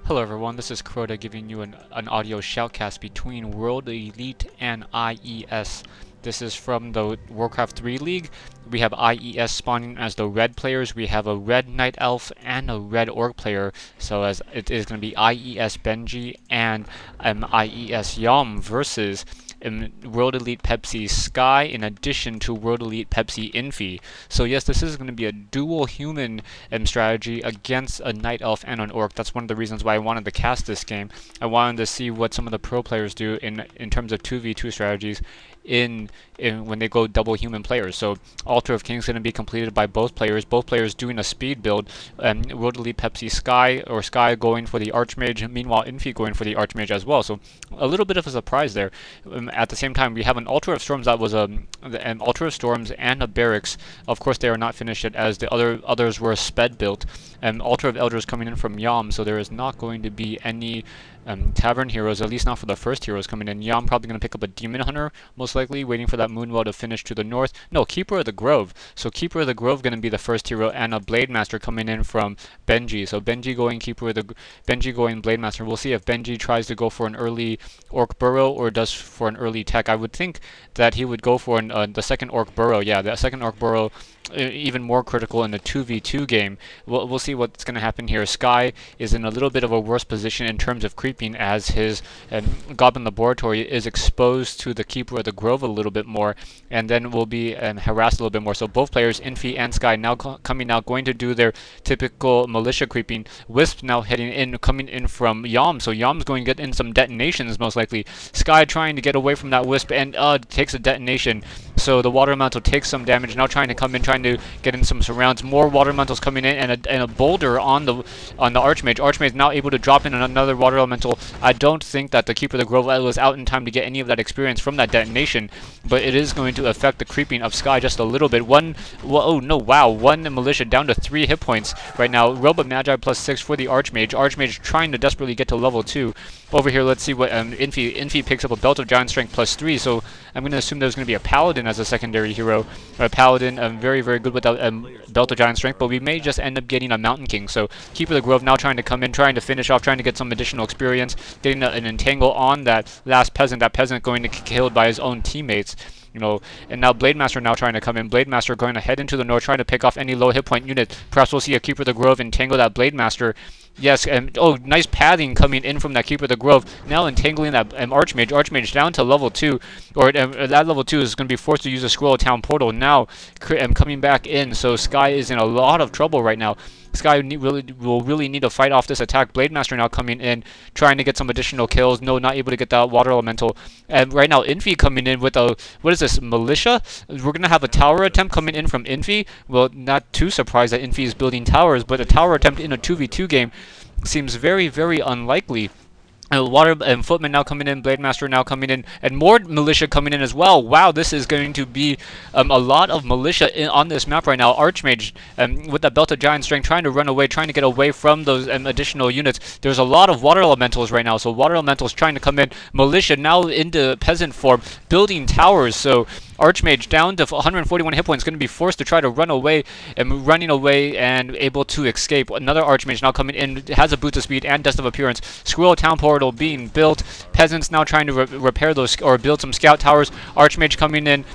Hello everyone, this is Crota giving you an audio shoutcast between World Elite and IES. This is from the Warcraft 3 League. We have IES spawning as the red players. We have a red Night Elf and a red Orc player. So as it is going to be IES Benji and IES Yom versus World Elite Pepsi Sky in addition to World Elite Pepsi Infi. So yes, this is going to be a dual human strategy against a Night Elf and an Orc. That's one of the reasons why I wanted to cast this game. I wanted to see what some of the pro players do in terms of 2v2 strategies in when they go double human players. So Altar of Kings is going to be completed by both players doing a speed build. World Elite Pepsi Sky going for the Archmage, meanwhile Infi going for the Archmage as well. So a little bit of a surprise there. At the same time, we have an Altar of Storms that was an Altar of Storms and a Barracks. Of course, they are not finished yet, as the others were sped built. Altar of Elders coming in from Yom, so there is not going to be any Tavern heroes, at least not for the first heroes coming in. Yom probably going to pick up a Demon Hunter, most likely, waiting for that Moonwell to finish to the north. No, Keeper of the Grove. So Keeper of the Grove going to be the first hero, and a Blade Master coming in from Benji. So Benji going Blade Master. We'll see if Benji tries to go for an early Orc Burrow or does for an early tech. I would think that he would go for the second Orc Burrow. Yeah, that second Orc Burrow, even more critical in the 2v2 game. We'll see what's going to happen here. Sky is in a little bit of a worse position in terms of creeping, as his Goblin Laboratory is exposed to the Keeper of the Grove a little bit more, and then will be harassed a little bit more. So both players, Infi and Sky, now coming out, going to do their typical militia creeping. Wisp now coming in from Yom, so Yom's going to get in some detonations most likely. Sky trying to get away from that Wisp and takes a detonation. So the Water Elemental takes some damage, now trying to come in, trying to get in some surrounds. More Water Elementals coming in, and a boulder on the Archmage. Archmage now able to drop in another Water Elemental. I don't think that the Keeper of the Grove was out in time to get any of that experience from that detonation, but it is going to affect the creeping of Sky just a little bit. One Militia down to 3 hit points right now. Robot Magi +6 for the Archmage. Archmage trying to desperately get to level 2. Over here, let's see what Infi picks up a Belt of Giant Strength +3, so I'm going to assume there's going to be a Paladin as a secondary hero. A Paladin, very, very good with that Belt of Giant Strength, but we may just end up getting a Mountain King. So Keeper of the Grove now trying to come in, trying to finish off, trying to get some additional experience, getting an entangle on that last peasant. That peasant going to get killed by his own teammates. And now Blade Master now trying to come in. Blade Master going to head into the north, trying to pick off any low hit point unit. Perhaps we'll see a Keeper of the Grove entangle that Blade Master. Yes, nice pathing coming in from that Keeper of the Grove. Now entangling that Archmage. Archmage down to level 2, or that level 2 is going to be forced to use a Scroll of Town Portal. Now coming back in, so Sky is in a lot of trouble right now. Sky will really need to fight off this attack. Blade Master now coming in, trying to get some additional kills. No, not able to get that Water Elemental. And right now, Infi coming in with a, what is this, Militia? We're going to have a tower attempt coming in from Infi. Well, not too surprised that Infi is building towers, but a tower attempt in a 2v2 game seems very, very unlikely. Footman now coming in, Blade Master now coming in, and more militia coming in as well. Wow, this is going to be a lot of militia on this map right now. Archmage with that Belt of Giant Strength trying to run away, trying to get away from those additional units. There's a lot of Water Elementals right now, so Water Elementals trying to come in. Militia now into peasant form, building towers, so Archmage down to 141 hit points, going to be forced to try to run away, and running away and able to escape. Another Archmage now coming in, has a boost of speed and dust of appearance. Scroll Town Portal being built. Peasants now trying to repair those or build some scout towers. Archmage coming in,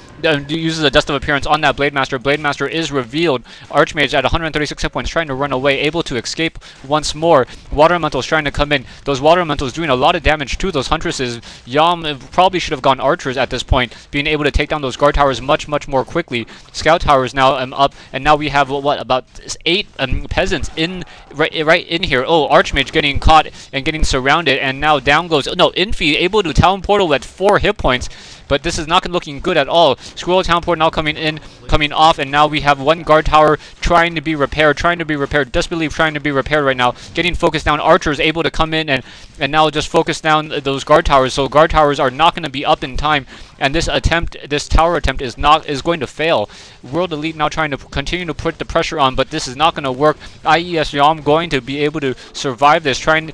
uses a dust of appearance on that Blade Master. Blade Master is revealed. Archmage at 136 hit points, trying to run away, able to escape once more. Water Elementals trying to come in. Those Water Elementals doing a lot of damage to those Huntresses. Yom probably should have gone Archers at this point, being able to take down those guard towers much more quickly. Scout towers now up, and now we have about 8 peasants in right in here. Oh, Archmage getting caught and getting surrounded, and now down goes. No, Infi able to Town Portal at 4 hit points. But this is not looking good at all. Scroll Town Portal now coming in, coming off, and now we have one guard tower trying to be repaired, desperately trying to be repaired right now. Getting focused down. Archers able to come in and now just focus down those guard towers. So guard towers are not going to be up in time, and this tower attempt is going to fail. World Elite now trying to continue to put the pressure on, but this is not going to work. IES Yom going to be able to survive this. Keeper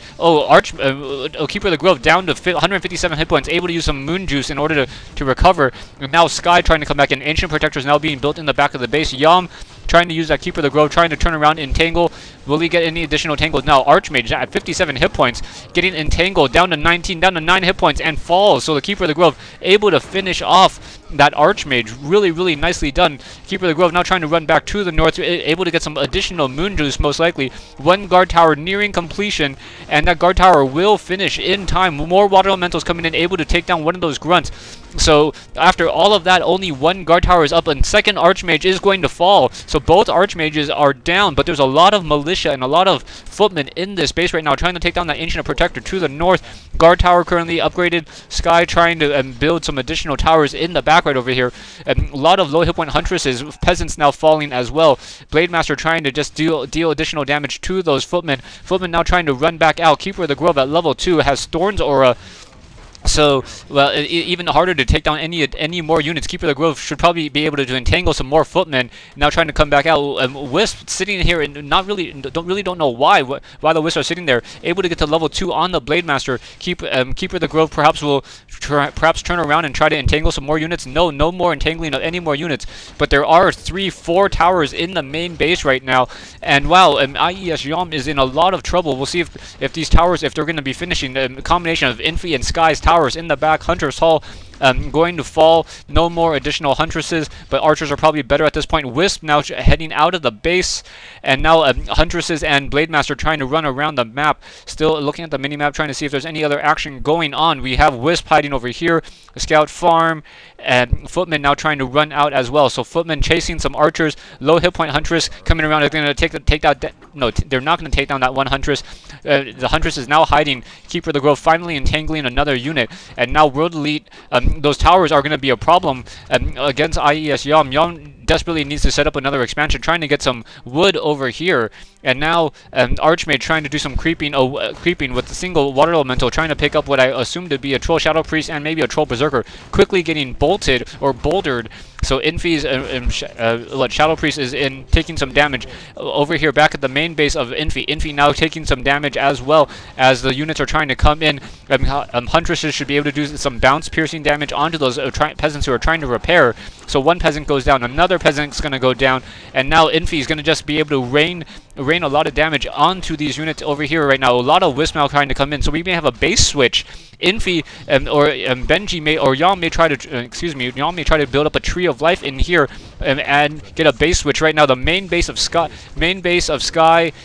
of the Grove down to 157 hit points, able to use some Moon Juice in order to recover. And now Sky trying to come back in. Ancient Protectors now being built in the back of the base. Yom trying to use that Keeper of the Grove, trying to turn around, entangle. Will he get any additional tangles? Now Archmage at 57 hit points, getting entangled, down to 19, down to 9 hit points, and falls. So the Keeper of the Grove able to finish off that Archmage. Really, really nicely done. Keeper of the Grove now trying to run back to the north, able to get some additional moon juice, most likely. One guard tower nearing completion, and that guard tower will finish in time. More water elementals coming in, able to take down one of those grunts. So after all of that, only one guard tower is up, and second Archmage is going to fall. So both Archmages are down, but there's a lot of militia and a lot of footmen in this base right now trying to take down that Ancient Protector to the north. Guard tower currently upgraded. Sky trying to build some additional towers in the back right over here. A lot of low hit point Huntresses, peasants now falling as well. Blademaster trying to just deal additional damage to those footmen. Footmen now trying to run back out. Keeper of the Grove at level 2 has Thorn's Aura. So, well, even harder to take down any more units. Keeper of the Grove should probably be able to entangle some more footmen. Now trying to come back out. Wisp sitting here and don't know why the Wisps are sitting there. Able to get to level 2 on the Blademaster. Keeper of the Grove perhaps will perhaps turn around and try to entangle some more units. No more entangling of any more units. But there are 3-4 towers in the main base right now. And wow, IES Yom is in a lot of trouble. We'll see if these towers, if they're going to be finishing. A combination of Infi and Sky's towers in the back. Hunter's Hall going to fall. No more additional Huntresses, but Archers are probably better at this point. Wisp now heading out of the base, and now Huntresses and Blademaster trying to run around the map. Still looking at the mini-map, trying to see if there's any other action going on. We have Wisp hiding over here, a Scout Farm, and Footmen now trying to run out as well. So Footmen chasing some Archers. Low hit point Huntress coming around. They're going to take out. No, they're not going to take down that one Huntress. The Huntress is now hiding. Keeper of the Grove finally entangling another unit, and now World Elite. Those towers are going to be a problem against IES Yom. Yom desperately needs to set up another expansion, trying to get some wood over here. And now Archmage trying to do some creeping with the single water elemental, trying to pick up what I assume to be a Troll Shadow Priest and maybe a Troll Berserker, quickly getting bolted or bouldered. So Infi's Shadow Priest is taking some damage over here back at the main base of Infi. Infi now taking some damage as well as the units are trying to come in. Huntresses should be able to do some bounce piercing damage onto those peasants who are trying to repair. So one peasant goes down, another peasant's going to go down, and now Infi is going to just be able to rain a lot of damage onto these units over here right now. A lot of Wisp now trying to come in, so we may have a base switch. Infi or Benji may, or Yom may try to, Yom may try to build up a tree of life in here and get a base switch. Right now, the main base of Sky,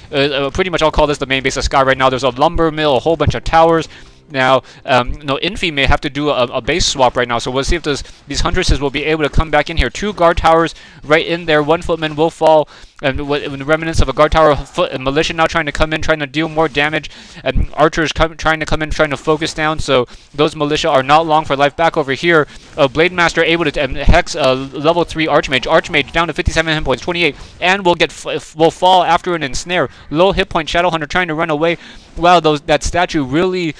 pretty much I'll call this the main base of Sky right now. There's a lumber mill, a whole bunch of towers. Now, no, Infi may have to do a base swap right now, so we'll see if these Huntresses will be able to come back in here. 2 guard towers right in there. One footman will fall, and the remnants of a guard tower. Militia now trying to come in, trying to deal more damage, and Archers trying to come in, trying to focus down. So those militia are not long for life. Back over here, Blademaster able to hex level 3 Archmage. Archmage down to 57 hit points, 28, and will fall after an ensnare. Low hit point Shadowhunter trying to run away. Wow, that statue really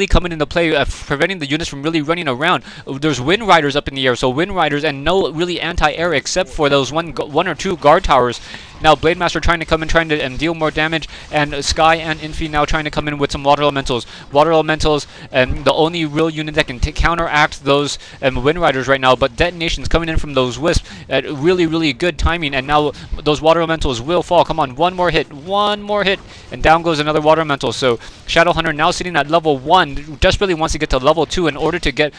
coming into play, preventing the units from really running around. There's Wind Riders up in the air, so Wind Riders and no really anti-air except for those one or two guard towers. Now Blademaster trying to come in, trying to deal more damage, and Sky and Infi now trying to come in with some Water Elementals. Water Elementals, the only real unit that can counteract those Wind Riders right now, but detonations coming in from those Wisps at really good timing, and now those Water Elementals will fall. Come on, one more hit, and down goes another Water Elemental. So Shadowhunter now sitting at level 1, desperately wants to get to level 2 in order to get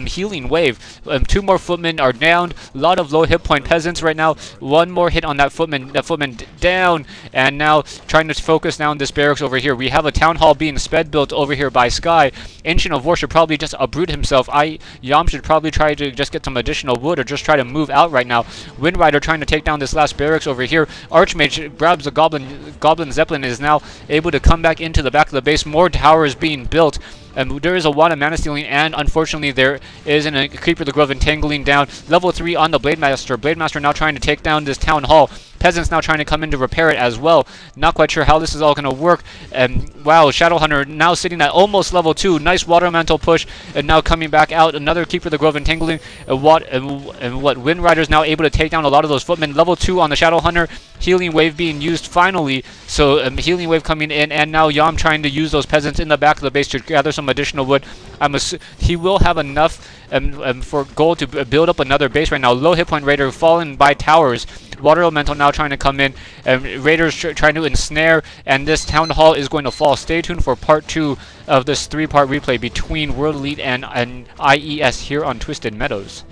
Healing Wave. 2 more footmen are down, a lot of low hit point peasants right now. One more hit on that footman down, and now trying to focus down this barracks over here. We have a town hall being sped built over here by Sky. Ancient of War should probably just uproot himself. Yom should probably try to just get some additional wood or just try to move out right now. Wind Rider trying to take down this last barracks over here. Archmage grabs the Goblin Zeppelin, is now able to come back into the back of the base. More towers being built. There is a lot of mana stealing, and unfortunately there is a Creeper of the Grove entangling down. Level 3 on the Blademaster. Blademaster now trying to take down this town hall. Peasants now trying to come in to repair it as well. Not quite sure how this is all going to work. Wow, Shadowhunter now sitting at almost level 2. Nice Water Elemental push, and now coming back out. Another Keeper of the Grove entangling. Wind Rider's now able to take down a lot of those footmen. Level 2 on the Shadowhunter. Healing Wave being used finally. So Healing Wave coming in, and now Yom trying to use those peasants in the back of the base to gather some additional wood. he will have enough for gold to build up another base right now. Low hit point Raider fallen by towers. Water Elemental now trying to come in, and Raiders trying to ensnare, and this Town Hall is going to fall. Stay tuned for part 2 of this 3-part replay between World Elite and IES here on Twisted Meadows.